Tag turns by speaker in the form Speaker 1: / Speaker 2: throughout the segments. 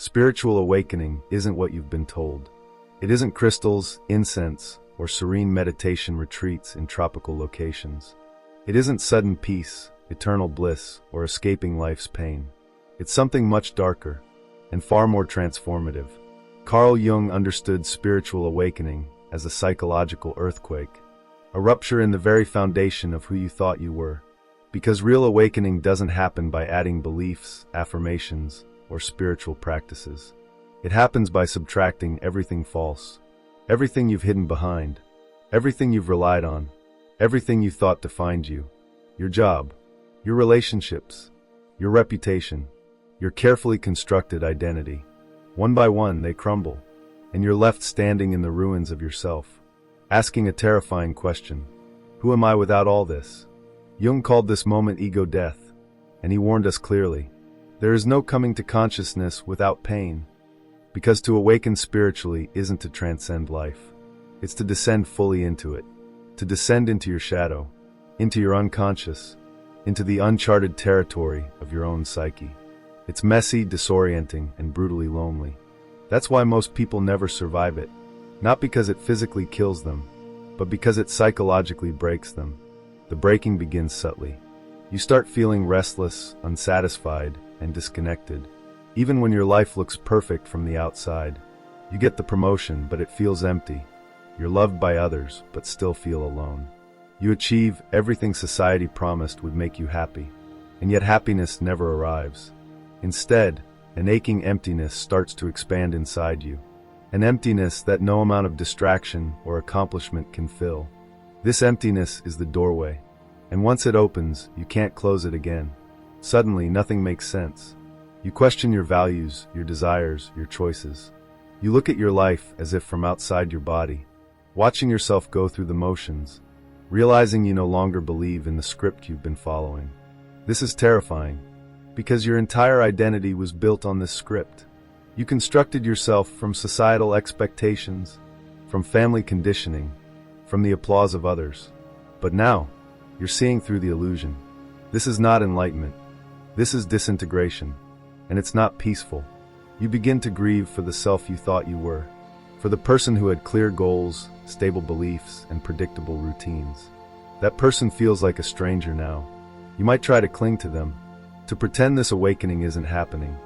Speaker 1: Spiritual awakening isn't what you've been told. It isn't crystals, incense, or serene meditation retreats in tropical locations. It isn't sudden peace, eternal bliss, or escaping life's pain. It's something much darker and far more transformative. Carl Jung understood spiritual awakening as a psychological earthquake, a rupture in the very foundation of who you thought you were. Because real awakening doesn't happen by adding beliefs, affirmations, or spiritual practices. It happens by subtracting everything false, everything you've hidden behind, everything you've relied on, everything you thought defined you, your job, your relationships, your reputation, your carefully constructed identity. One by one, they crumble, and you're left standing in the ruins of yourself, asking a terrifying question: who am I without all this? Jung called this moment ego death, and he warned us clearly: there is no coming to consciousness without pain, because to awaken spiritually isn't to transcend life. It's to descend fully into it, to descend into your shadow, into your unconscious, into the uncharted territory of your own psyche. It's messy, disorienting, and brutally lonely. That's why most people never survive it, not because it physically kills them, but because it psychologically breaks them. The breaking begins subtly. You start feeling restless, unsatisfied, and disconnected. Even when your life looks perfect from the outside. You get the promotion, but it feels empty. You're loved by others, but still feel alone. You achieve everything society promised would make you happy, and yet happiness never arrives. Instead, an aching emptiness starts to expand inside you, an emptiness that no amount of distraction or accomplishment can fill. This emptiness is the doorway, and once it opens, you can't close it again. Suddenly, nothing makes sense. You question your values, your desires, your choices. You look at your life as if from outside your body, watching yourself go through the motions, realizing you no longer believe in the script you've been following. This is terrifying, because your entire identity was built on this script. You constructed yourself from societal expectations, from family conditioning, from the applause of others. But now, you're seeing through the illusion. This is not enlightenment. This is disintegration. And it's not peaceful. You begin to grieve for the self you thought you were, for the person who had clear goals, stable beliefs, and predictable routines. That person feels like a stranger now. You might try to cling to them, to pretend this awakening isn't happening,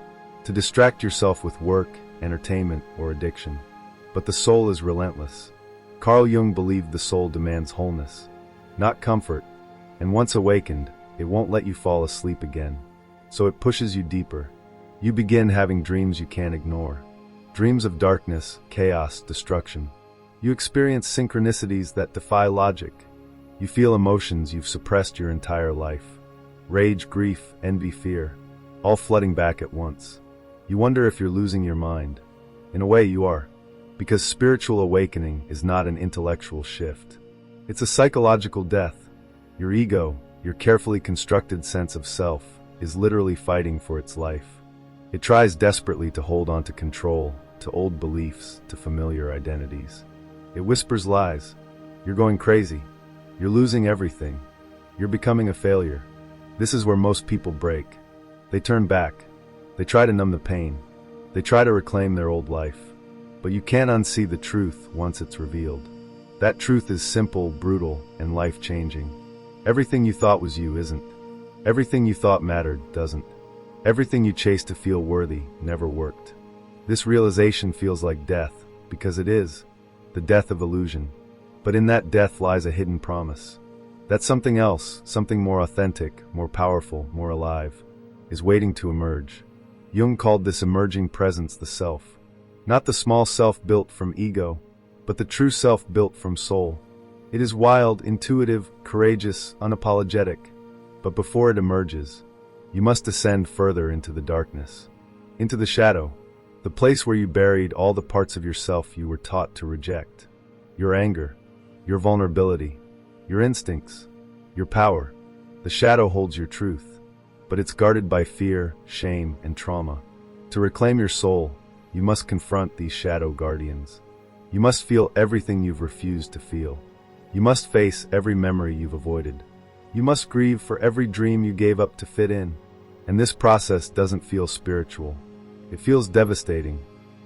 Speaker 1: to distract yourself with work, entertainment, or addiction. But the soul is relentless. Carl Jung believed the soul demands wholeness, not comfort, and once awakened, it won't let you fall asleep again. So it pushes you deeper. You begin having dreams you can't ignore. Dreams of darkness, chaos, destruction. You experience synchronicities that defy logic. You feel emotions you've suppressed your entire life. Rage, grief, envy, fear, all flooding back at once. You wonder if you're losing your mind. In a way, you are. Because spiritual awakening is not an intellectual shift. It's a psychological death. Your ego, your carefully constructed sense of self, is literally fighting for its life. It tries desperately to hold on to control, to old beliefs, to familiar identities. It whispers lies. You're going crazy. You're losing everything. You're becoming a failure. This is where most people break. They turn back. They try to numb the pain. They try to reclaim their old life. But you can't unsee the truth once it's revealed. That truth is simple, brutal, and life-changing. Everything you thought was you isn't. Everything you thought mattered doesn't. Everything you chased to feel worthy never worked. This realization feels like death, because it is. The death of illusion. But in that death lies a hidden promise. That something else, something more authentic, more powerful, more alive, is waiting to emerge. Jung called this emerging presence the self. Not the small self built from ego, but the true self built from soul. It is wild, intuitive, courageous, unapologetic. But before it emerges, you must descend further into the darkness, into the shadow, the place where you buried all the parts of yourself you were taught to reject. Your anger, your vulnerability, your instincts, your power. The shadow holds your truth, but it's guarded by fear, shame, and trauma. To reclaim your soul, you must confront these shadow guardians. You must feel everything you've refused to feel. You must face every memory you've avoided. You must grieve for every dream you gave up to fit in. And this process doesn't feel spiritual. It feels devastating.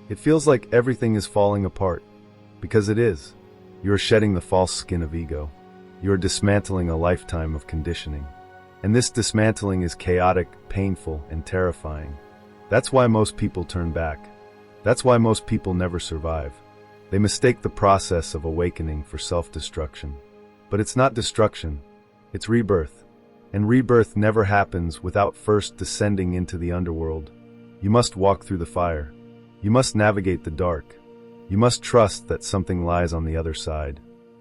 Speaker 1: It feels like everything is falling apart. Because it is. You are shedding the false skin of ego. You are dismantling a lifetime of conditioning. And this dismantling is chaotic, painful, and terrifying. That's why most people turn back. That's why most people never survive. They mistake the process of awakening for self-destruction. But it's not destruction. It's rebirth. And rebirth never happens without first descending into the underworld. You must walk through the fire. You must navigate the dark. You must trust that something lies on the other side.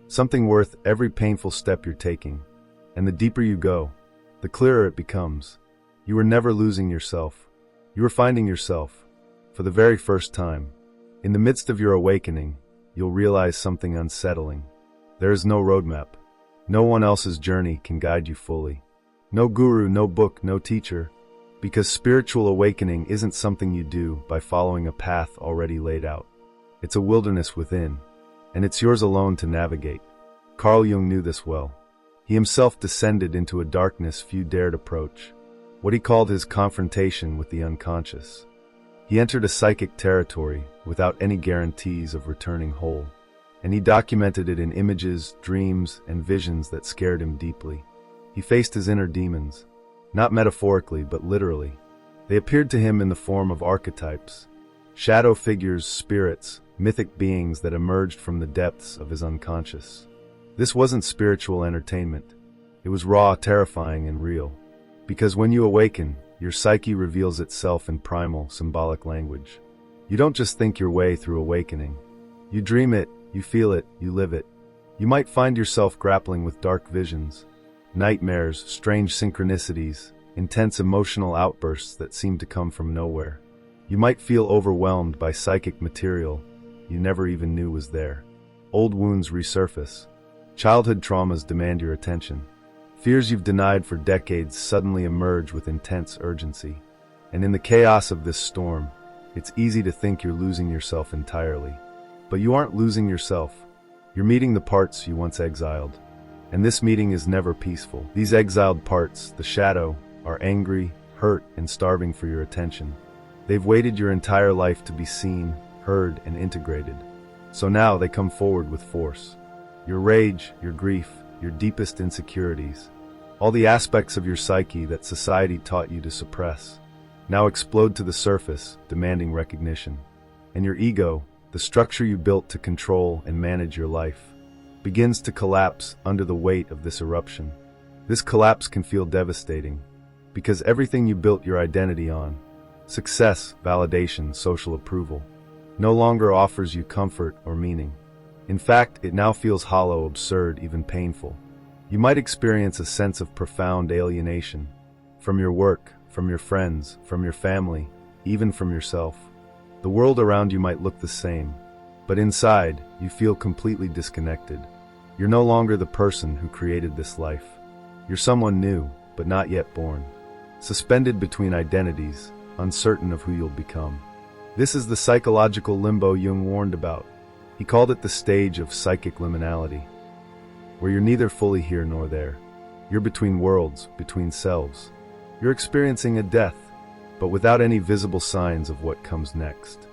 Speaker 1: Something worth every painful step you're taking. And the deeper you go, the clearer it becomes. You are never losing yourself. You are finding yourself. For the very first time. In the midst of your awakening, you'll realize something unsettling. There is no roadmap. No one else's journey can guide you fully. No guru, no book, no teacher. Because spiritual awakening isn't something you do by following a path already laid out. It's a wilderness within, and it's yours alone to navigate. Carl Jung knew this well. He himself descended into a darkness few dared approach, what he called his confrontation with the unconscious. He entered a psychic territory without any guarantees of returning whole, and he documented it in images, dreams, and visions that scared him deeply. He faced his inner demons, not metaphorically but literally. They appeared to him in the form of archetypes, shadow figures, spirits, mythic beings that emerged from the depths of his unconscious. This wasn't spiritual entertainment. It was raw, terrifying, and real. Because when you awaken, your psyche reveals itself in primal, symbolic language. You don't just think your way through awakening. You dream it, you feel it, you live it. You might find yourself grappling with dark visions, nightmares, strange synchronicities, intense emotional outbursts that seem to come from nowhere. You might feel overwhelmed by psychic material you never even knew was there. Old wounds resurface. Childhood traumas demand your attention. Fears you've denied for decades suddenly emerge with intense urgency. And in the chaos of this storm, it's easy to think you're losing yourself entirely. But you aren't losing yourself. You're meeting the parts you once exiled. And this meeting is never peaceful. These exiled parts, the shadow, are angry, hurt, and starving for your attention. They've waited your entire life to be seen, heard, and integrated. So now they come forward with force. Your rage, your grief, your deepest insecurities, all the aspects of your psyche that society taught you to suppress, now explode to the surface, demanding recognition. And your ego, the structure you built to control and manage your life, begins to collapse under the weight of this eruption. This collapse can feel devastating, because everything you built your identity on, success, validation, social approval, no longer offers you comfort or meaning. In fact, it now feels hollow, absurd, even painful. You might experience a sense of profound alienation from your work, from your friends, from your family, even from yourself. The world around you might look the same, but inside, you feel completely disconnected. You're no longer the person who created this life. You're someone new, but not yet born. Suspended between identities, uncertain of who you'll become. This is the psychological limbo Jung warned about. He called it the stage of psychic liminality, where you're neither fully here nor there. You're between worlds, between selves. You're experiencing a death, but without any visible signs of what comes next.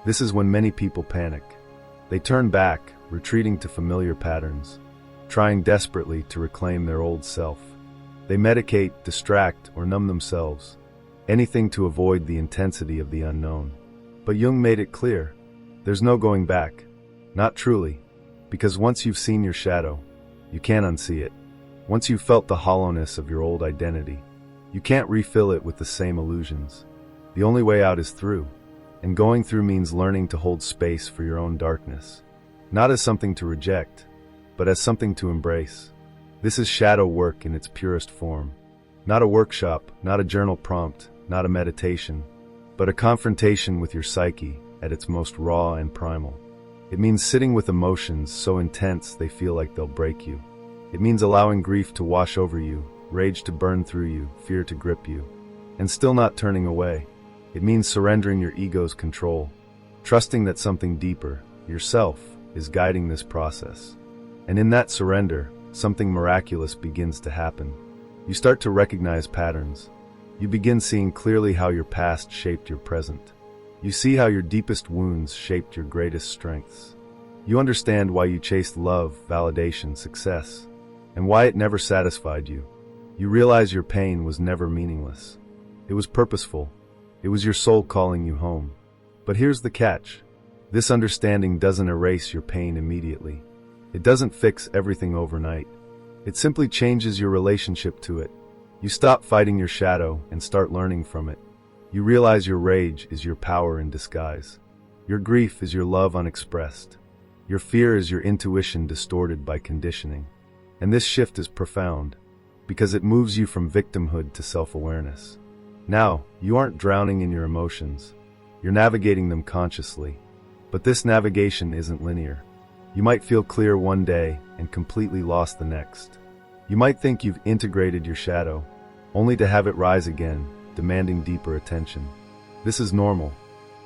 Speaker 1: This is when many people panic. They turn back, retreating to familiar patterns, trying desperately to reclaim their old self. They medicate, distract, or numb themselves, anything to avoid the intensity of the unknown. But Jung made it clear, there's no going back. Not truly, because once you've seen your shadow, you can't unsee it. Once you've felt the hollowness of your old identity, you can't refill it with the same illusions. The only way out is through, and going through means learning to hold space for your own darkness, not as something to reject, but as something to embrace. This is shadow work in its purest form. Not a workshop, not a journal prompt, not a meditation, but a confrontation with your psyche at its most raw and primal. It means sitting with emotions so intense they feel like they'll break you. It means allowing grief to wash over you, rage to burn through you, fear to grip you, and still not turning away. It means surrendering your ego's control, trusting that something deeper, yourself, is guiding this process. And in that surrender, something miraculous begins to happen. You start to recognize patterns. You begin seeing clearly how your past shaped your present. You see how your deepest wounds shaped your greatest strengths. You understand why you chased love, validation, success, and why it never satisfied you. You realize your pain was never meaningless. It was purposeful. It was your soul calling you home. But here's the catch. This understanding doesn't erase your pain immediately. It doesn't fix everything overnight. It simply changes your relationship to it. You stop fighting your shadow and start learning from it. You realize your rage is your power in disguise. Your grief is your love unexpressed. Your fear is your intuition distorted by conditioning. And this shift is profound, because it moves you from victimhood to self-awareness. Now, you aren't drowning in your emotions. You're navigating them consciously. But this navigation isn't linear. You might feel clear one day and completely lost the next. You might think you've integrated your shadow, only to have it rise again, demanding deeper attention. This is normal,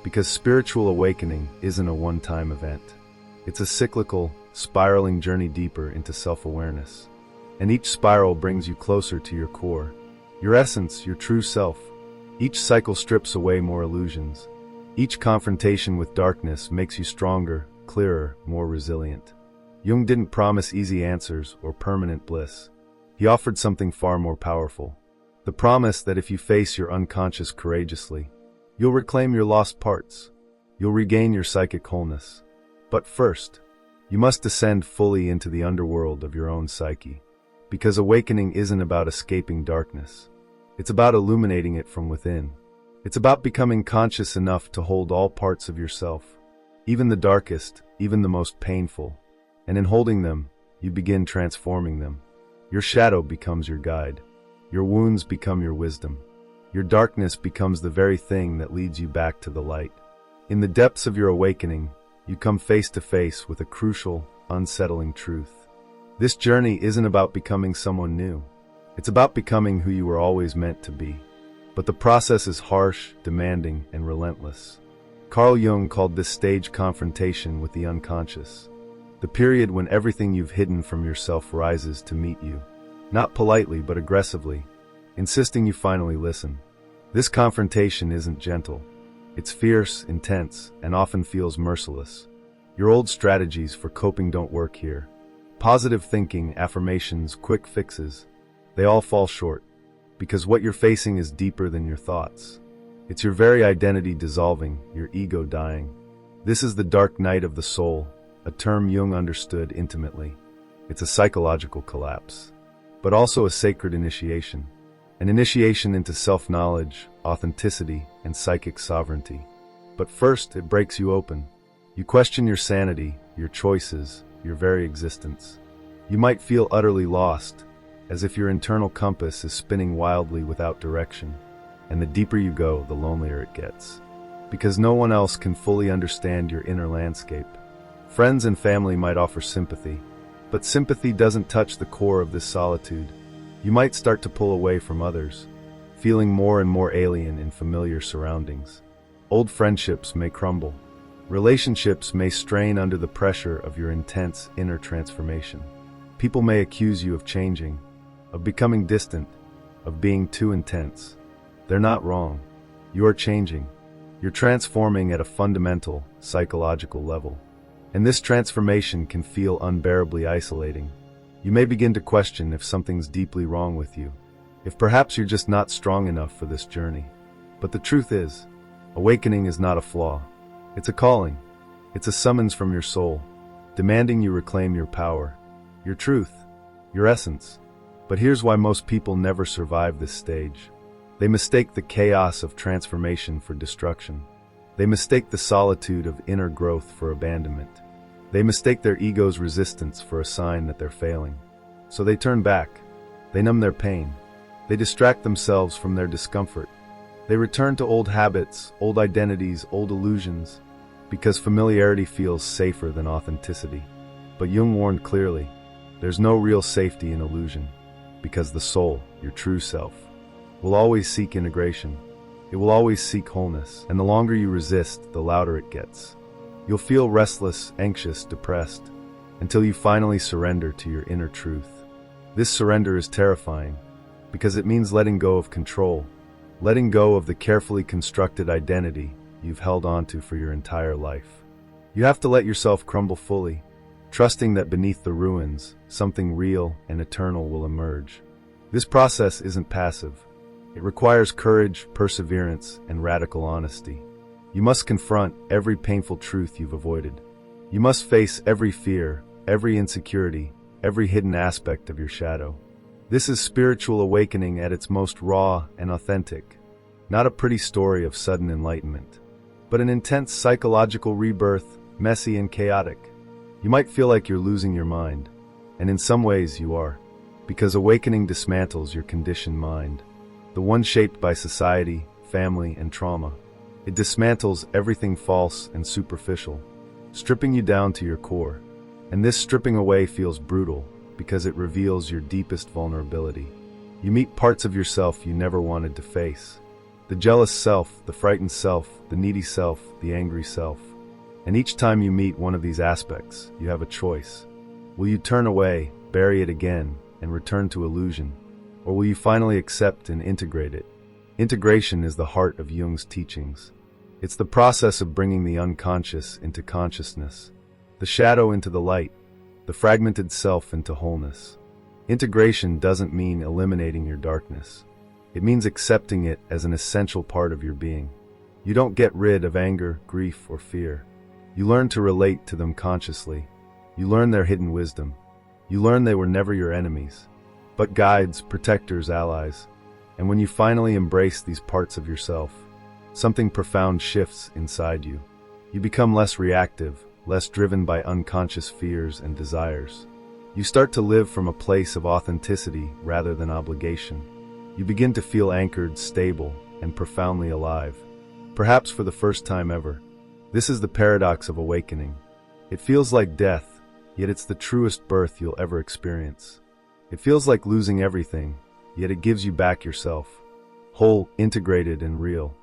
Speaker 1: because spiritual awakening isn't a one-time event. It's a cyclical, spiraling journey deeper into self-awareness. And each spiral brings you closer to your core, your essence, your true self. Each cycle strips away more illusions. Each confrontation with darkness makes you stronger, clearer, more resilient. Jung didn't promise easy answers or permanent bliss. He offered something far more powerful. The promise that if you face your unconscious courageously, you'll reclaim your lost parts. You'll regain your psychic wholeness. But first, you must descend fully into the underworld of your own psyche. Because awakening isn't about escaping darkness. It's about illuminating it from within. It's about becoming conscious enough to hold all parts of yourself, even the darkest, even the most painful. And in holding them, you begin transforming them. Your shadow becomes your guide. Your wounds become your wisdom. Your darkness becomes the very thing that leads you back to the light. In the depths of your awakening, you come face to face with a crucial, unsettling truth. This journey isn't about becoming someone new. It's about becoming who you were always meant to be. But the process is harsh, demanding, and relentless. Carl Jung called this stage confrontation with the unconscious. The period when everything you've hidden from yourself rises to meet you. Not politely, but aggressively, insisting you finally listen. This confrontation isn't gentle. It's fierce, intense, and often feels merciless. Your old strategies for coping don't work here. Positive thinking, affirmations, quick fixes, they all fall short. Because what you're facing is deeper than your thoughts. It's your very identity dissolving, your ego dying. This is the dark night of the soul, a term Jung understood intimately. It's a psychological collapse, but also a sacred initiation. An initiation into self-knowledge, authenticity, and psychic sovereignty. But first, it breaks you open. You question your sanity, your choices, your very existence. You might feel utterly lost, as if your internal compass is spinning wildly without direction. And the deeper you go, the lonelier it gets. Because no one else can fully understand your inner landscape. Friends and family might offer sympathy, but sympathy doesn't touch the core of this solitude. You might start to pull away from others, feeling more and more alien in familiar surroundings. Old friendships may crumble. Relationships may strain under the pressure of your intense inner transformation. People may accuse you of changing, of becoming distant, of being too intense. They're not wrong. You are changing. You're transforming at a fundamental, psychological level. And this transformation can feel unbearably isolating. You may begin to question if something's deeply wrong with you, if perhaps you're just not strong enough for this journey. But the truth is, awakening is not a flaw. It's a calling. It's a summons from your soul, demanding you reclaim your power, your truth, your essence. But here's why most people never survive this stage. They mistake the chaos of transformation for destruction. They mistake the solitude of inner growth for abandonment. They mistake their ego's resistance for a sign that they're failing. So they turn back. They numb their pain. They distract themselves from their discomfort. They return to old habits, old identities, old illusions, because familiarity feels safer than authenticity. But Jung warned clearly, there's no real safety in illusion, because the soul, your true self, will always seek integration. It will always seek wholeness, and the longer you resist, the louder it gets. You'll feel restless, anxious, depressed, until you finally surrender to your inner truth. This surrender is terrifying, because it means letting go of control, letting go of the carefully constructed identity you've held onto for your entire life. You have to let yourself crumble fully, trusting that beneath the ruins, something real and eternal will emerge. This process isn't passive. It requires courage, perseverance, and radical honesty. You must confront every painful truth you've avoided. You must face every fear, every insecurity, every hidden aspect of your shadow. This is spiritual awakening at its most raw and authentic. Not a pretty story of sudden enlightenment, but an intense psychological rebirth, messy and chaotic. You might feel like you're losing your mind, and in some ways you are, because awakening dismantles your conditioned mind, the one shaped by society, family, and trauma. It dismantles everything false and superficial, stripping you down to your core. And this stripping away feels brutal because it reveals your deepest vulnerability. You meet parts of yourself you never wanted to face. The jealous self, the frightened self, the needy self, the angry self. And each time you meet one of these aspects, you have a choice. Will you turn away, bury it again, and return to illusion? Or will you finally accept and integrate it? Integration is the heart of Jung's teachings. It's the process of bringing the unconscious into consciousness, the shadow into the light, the fragmented self into wholeness. Integration doesn't mean eliminating your darkness. It means accepting it as an essential part of your being. You don't get rid of anger, grief, or fear. You learn to relate to them consciously. You learn their hidden wisdom. You learn they were never your enemies, but guides, protectors, allies. And when you finally embrace these parts of yourself, something profound shifts inside you. You become less reactive, less driven by unconscious fears and desires. You start to live from a place of authenticity rather than obligation. You begin to feel anchored, stable, and profoundly alive, perhaps for the first time ever. This is the paradox of awakening. It feels like death, yet it's the truest birth you'll ever experience. It feels like losing everything, yet it gives you back yourself, whole, integrated, and real.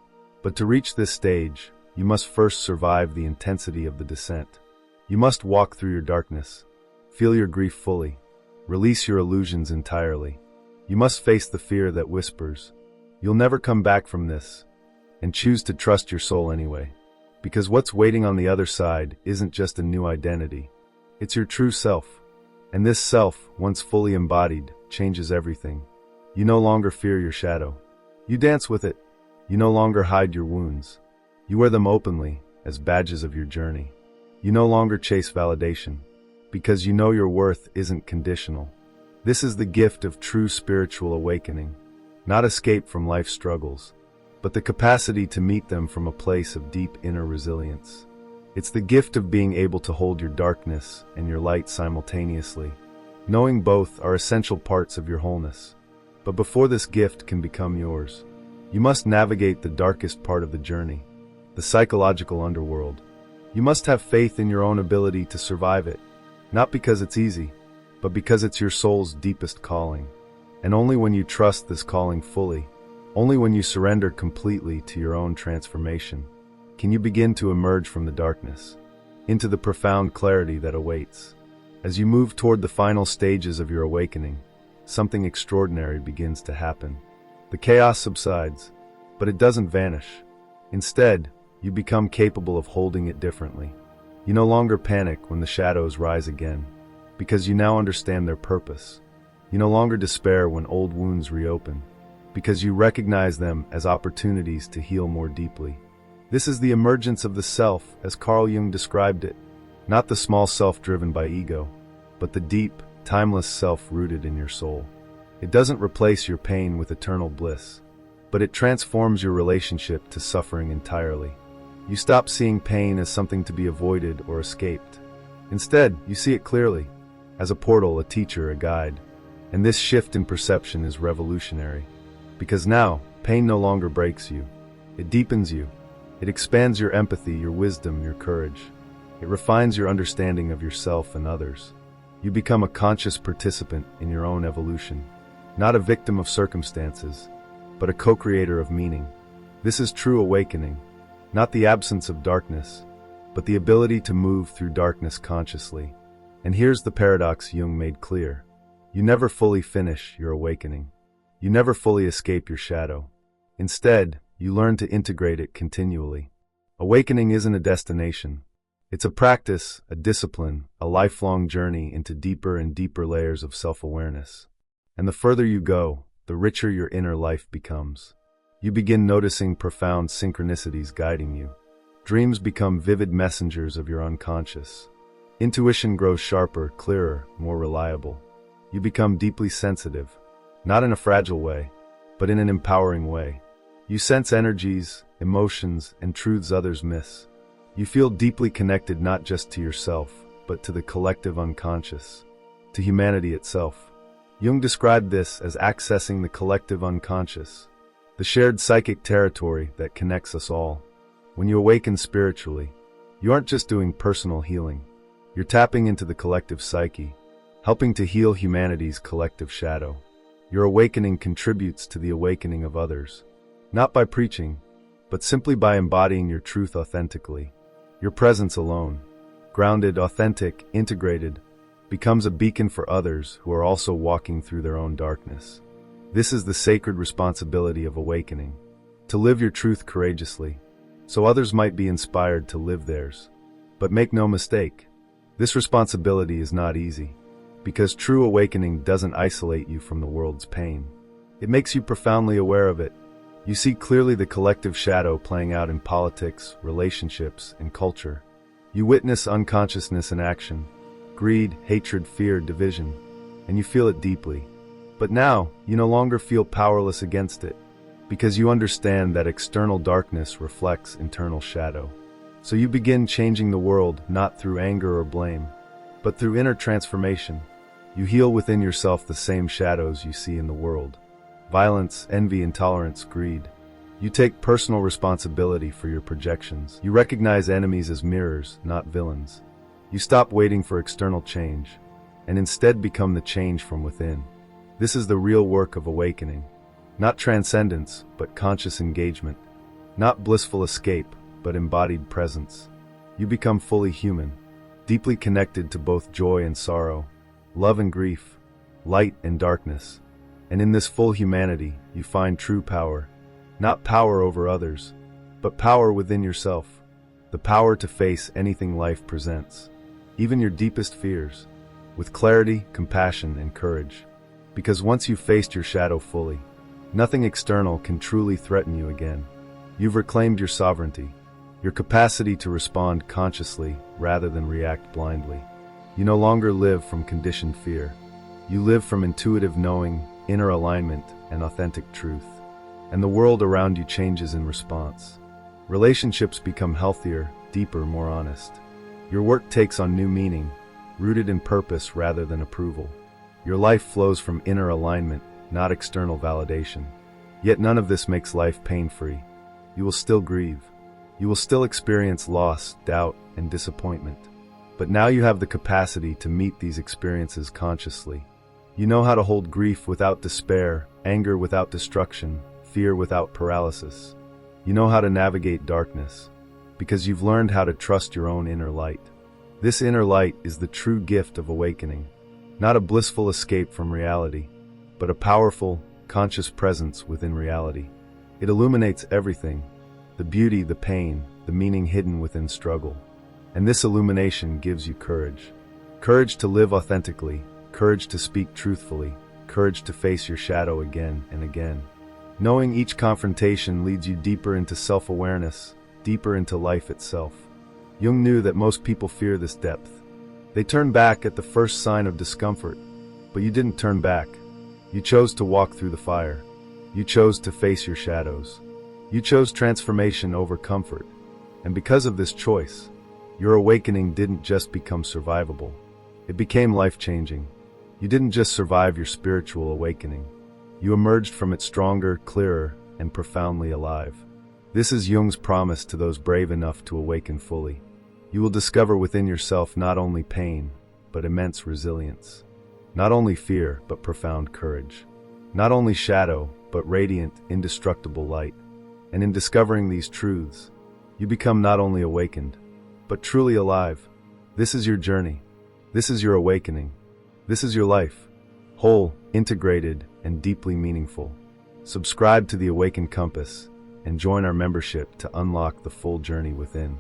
Speaker 1: But to reach this stage, you must first survive the intensity of the descent. You must walk through your darkness, feel your grief fully, release your illusions entirely. You must face the fear that whispers, "You'll never come back from this," and choose to trust your soul anyway. Because what's waiting on the other side isn't just a new identity. It's your true self. And this self, once fully embodied, changes everything. You no longer fear your shadow. You dance with it. You no longer hide your wounds. You wear them openly, as badges of your journey. You no longer chase validation, because you know your worth isn't conditional. This is the gift of true spiritual awakening, not escape from life's struggles, but the capacity to meet them from a place of deep inner resilience. It's the gift of being able to hold your darkness and your light simultaneously, knowing both are essential parts of your wholeness. But before this gift can become yours, you must navigate the darkest part of the journey, the psychological underworld. You must have faith in your own ability to survive it, not because it's easy, but because it's your soul's deepest calling. And only when you trust this calling fully, only when you surrender completely to your own transformation, can you begin to emerge from the darkness, into the profound clarity that awaits. As you move toward the final stages of your awakening, something extraordinary begins to happen. The chaos subsides, but it doesn't vanish. Instead, you become capable of holding it differently. You no longer panic when the shadows rise again, because you now understand their purpose. You no longer despair when old wounds reopen, because you recognize them as opportunities to heal more deeply. This is the emergence of the self, as Carl Jung described it, not the small self driven by ego, but the deep, timeless self rooted in your soul. It doesn't replace your pain with eternal bliss, but it transforms your relationship to suffering entirely. You stop seeing pain as something to be avoided or escaped. Instead, you see it clearly, as a portal, a teacher, a guide. And this shift in perception is revolutionary, because now, pain no longer breaks you. It deepens you. It expands your empathy, your wisdom, your courage. It refines your understanding of yourself and others. You become a conscious participant in your own evolution, not a victim of circumstances, but a co-creator of meaning. This is true awakening, not the absence of darkness, but the ability to move through darkness consciously. And here's the paradox Jung made clear. You never fully finish your awakening. You never fully escape your shadow. Instead, you learn to integrate it continually. Awakening isn't a destination. It's a practice, a discipline, a lifelong journey into deeper and deeper layers of self-awareness. And the further you go, the richer your inner life becomes. You begin noticing profound synchronicities guiding you. Dreams become vivid messengers of your unconscious. Intuition grows sharper, clearer, more reliable. You become deeply sensitive, not in a fragile way, but in an empowering way. You sense energies, emotions, and truths others miss. You feel deeply connected not just to yourself, but to the collective unconscious, to humanity itself. Jung described this as accessing the collective unconscious, the shared psychic territory that connects us all. When you awaken spiritually, you aren't just doing personal healing. You're tapping into the collective psyche, helping to heal humanity's collective shadow. Your awakening contributes to the awakening of others, not by preaching, but simply by embodying your truth authentically. Your presence alone, grounded, authentic, integrated, becomes a beacon for others who are also walking through their own darkness. This is the sacred responsibility of awakening, to live your truth courageously, so others might be inspired to live theirs. But make no mistake, this responsibility is not easy, because true awakening doesn't isolate you from the world's pain. It makes you profoundly aware of it. You see clearly the collective shadow playing out in politics, relationships, and culture. You witness unconsciousness in action, greed, hatred, fear, division, and you feel it deeply. But now, you no longer feel powerless against it, because you understand that external darkness reflects internal shadow. So you begin changing the world not through anger or blame, but through inner transformation. You heal within yourself the same shadows you see in the world. Violence, envy, intolerance, greed. You take personal responsibility for your projections. You recognize enemies as mirrors, not villains. You stop waiting for external change, and instead become the change from within. This is the real work of awakening. Not transcendence, but conscious engagement. Not blissful escape, but embodied presence. You become fully human, deeply connected to both joy and sorrow, love and grief, light and darkness. And in this full humanity, you find true power. Not power over others, but power within yourself. The power to face anything life presents, even your deepest fears, with clarity, compassion, and courage. Because once you've faced your shadow fully, nothing external can truly threaten you again. You've reclaimed your sovereignty, your capacity to respond consciously rather than react blindly. You no longer live from conditioned fear. You live from intuitive knowing, inner alignment, and authentic truth. And the world around you changes in response. Relationships become healthier, deeper, more honest. Your work takes on new meaning, rooted in purpose rather than approval. Your life flows from inner alignment, not external validation. Yet none of this makes life pain-free. You will still grieve. You will still experience loss, doubt, and disappointment. But now you have the capacity to meet these experiences consciously. You know how to hold grief without despair, anger without destruction, fear without paralysis. You know how to navigate darkness, because you've learned how to trust your own inner light. This inner light is the true gift of awakening, not a blissful escape from reality, but a powerful, conscious presence within reality. It illuminates everything, the beauty, the pain, the meaning hidden within struggle. And this illumination gives you courage. Courage to live authentically, courage to speak truthfully, courage to face your shadow again and again. Knowing each confrontation leads you deeper into self-awareness, deeper into life itself. Jung knew that most people fear this depth. They turn back at the first sign of discomfort, but you didn't turn back. You chose to walk through the fire. You chose to face your shadows. You chose transformation over comfort. And because of this choice, your awakening didn't just become survivable. It became life-changing. You didn't just survive your spiritual awakening. You emerged from it stronger, clearer, and profoundly alive. This is Jung's promise to those brave enough to awaken fully. You will discover within yourself not only pain, but immense resilience. Not only fear, but profound courage. Not only shadow, but radiant, indestructible light. And in discovering these truths, you become not only awakened, but truly alive. This is your journey. This is your awakening. This is your life. Whole, integrated, and deeply meaningful. Subscribe to the Awakened Compass and join our membership to unlock the full journey within.